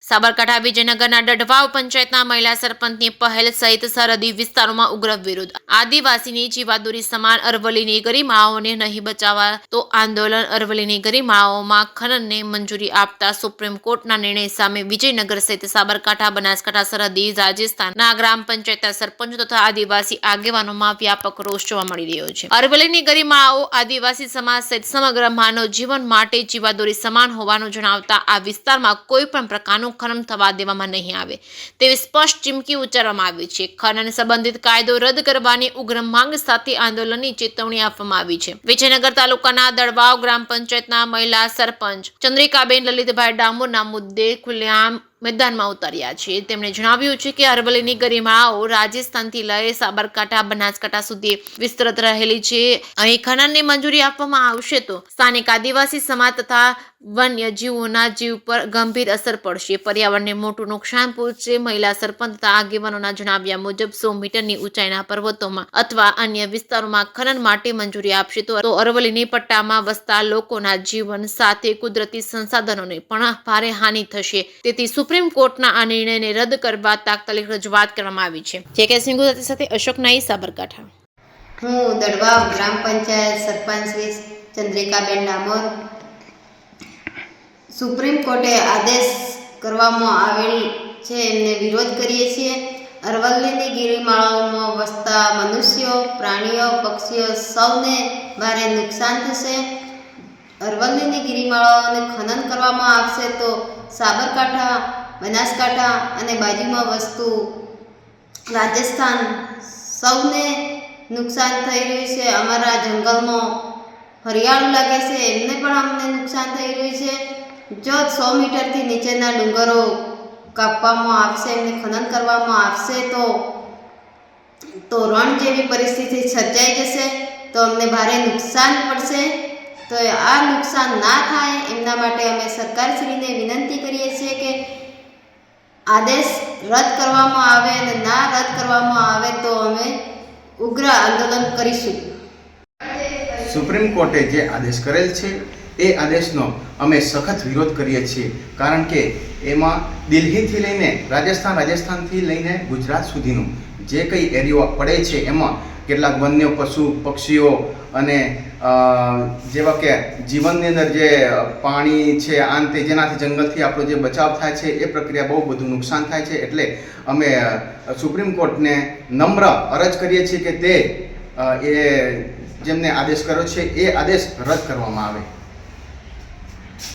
સાબરકાંઠા વિજયનગરના ડઢવાવ પંચાયતના મહિલા સરપંચની પહેલ સહિત સરહદી વિસ્તારોમાં ઉગ્ર વિરોધ. આદિવાસીની જીવાદોરી સમાન અરવલ્લીની ગરિમાઓને નહીં બચાવવા તો આંદોલન. અરવલ્લીની ગરિમાઓમાં ખનનને મંજૂરી આપતા સુપ્રીમ કોર્ટના નિર્ણય સામે વિજયનગર સહિત સાબરકાંઠા, બનાસકાંઠા, સરહદી રાજસ્થાનના ગ્રામ પંચાયતના સરપંચો તથા આદિવાસી આગેવાનોમાં વ્યાપક રોષ જોવા મળી રહ્યો છે. અરવલ્લીની ગરિમાઓ આદિવાસી સમાજ સહિત સમગ્ર માનવ જીવન માટે જીવાદોરી સમાન હોવાનું જણાવતા આ વિસ્તારમાં કોઈ પણ પ્રકારનું ખનન થવા દેવામાં નહીં આવે તેવી સ્પષ્ટ ચીમકી ઉચ્ચારવામાં આવી છે. ખનન સંબંધિત કાયદો રદ કરવાની ઉગ્ર માંગ સાથે આંદોલનની ચેતવણી આપવામાં આવી છે. વિજયનગર તાલુકાના દડવાવ ગ્રામ પંચાયતના મહિલા સરપંચ ચંદ્રિકાબેન લલિતભાઈ ડામોરના મુદ્દે ખુલ્લેઆમ મેદાનમાં ઉતાર્યા છે. તેમણે જણાવ્યું છે કે અરવલ્લીની ગરિમાઓ રાજસ્થાનથી લઈ સાબરકાંઠા, બનાસકાંઠા સુધી વિસ્તૃત રહેલી છે. અહીં ખનનની મંજૂરી આપવામાં આવશે તો સ્થાનિક આદિવાસી સમાજ તથા વન્ય જીવોના જીવ પર ગંભીર અસર પડશે, પર્યાવરણને મોટું નુકસાન પહોંચશે. મહિલા સરપંચ તથા આગેવાનોના જણાવ્યા મુજબ 100 મીટરની ઊંચાઈના પર્વતોમાં અથવા અન્ય વિસ્તારોમાં ખનન માટે મંજૂરી આપશે તો અરવલ્લીની પટ્ટામાં વસતા લોકોના જીવન સાથે કુદરતી સંસાધનોને પણ ભારે હાનિ થશે. તેથી સુપ્રીમ કોર્ટના આ નિર્ણયને રદ કરવા તાત્કાલિક રજૂઆત કરવામાં આવી છે. જે સિંઘુ સાથે અશોક નાઈ, સાબરકાંઠા. હું દડવાવ ગ્રામ પંચાયત સરપંચ શ્રી ચંદ્રિકાબેન ડામોર. સુપ્રીમ કોર્ટે આદેશ કરવામાં આવેલ છે એમને વિરોધ કરીએ છીએ. અરવલ્લીની ગિરિમાળાઓમાં વસતા મનુષ્યો, પ્રાણીઓ, પક્ષીઓ સૌને ભારે નુકસાન થશે. અરવલ્લીની ગિરિમાળાઓને ખનન કરવામાં આવશે તો સાબરકાંઠા, બનાસકાંઠા અને બાજુમાં વસતું રાજસ્થાન સૌને નુકસાન થઈ રહ્યું છે. અમારા જંગલમાં હરિયાળું લાગે છે એમને પણ અમને નુકસાન થઈ રહ્યું છે. જો 100 મીટરથી નીચેના ડુંગરો કાપવામાં આવશે, એમને ખનન કરવામાં આવશે તો રણ જેવી પરિસ્થિતિ સર્જાઈ જશે, તો અમને ભારે નુકસાન પડશે. તો આ નુકસાન ના થાય એમના માટે અમે સરકારશ્રીને વિનંતી કરીએ છીએ કે આદેશ રદ કરવામાં આવે અને ના રદ કરવામાં આવે તો અમે ઉગ્ર આંદોલન કરીશું. સુપ્રીમ કોર્ટે જે આદેશ કરેલ છે એ આદેશનો અમે સખત વિરોધ કરીએ છીએ. કારણ કે એમાં દિલ્હીથી લઈને રાજસ્થાનથી લઈને ગુજરાત સુધીનું જે કંઈ એરિયો પડે છે એમાં કેટલાક વન્ય પશુ પક્ષીઓ અને જેવા કે જીવનની અંદર જે પાણી છે આંતે જેનાથી જંગલથી આપણો જે બચાવ થાય છે એ પ્રક્રિયા બહુ બધું નુકસાન થાય છે. એટલે અમે સુપ્રીમ કોર્ટને નમ્ર અરજ કરીએ છીએ કે તે જેમને આદેશ કર્યો છે એ આદેશ રદ કરવામાં આવે.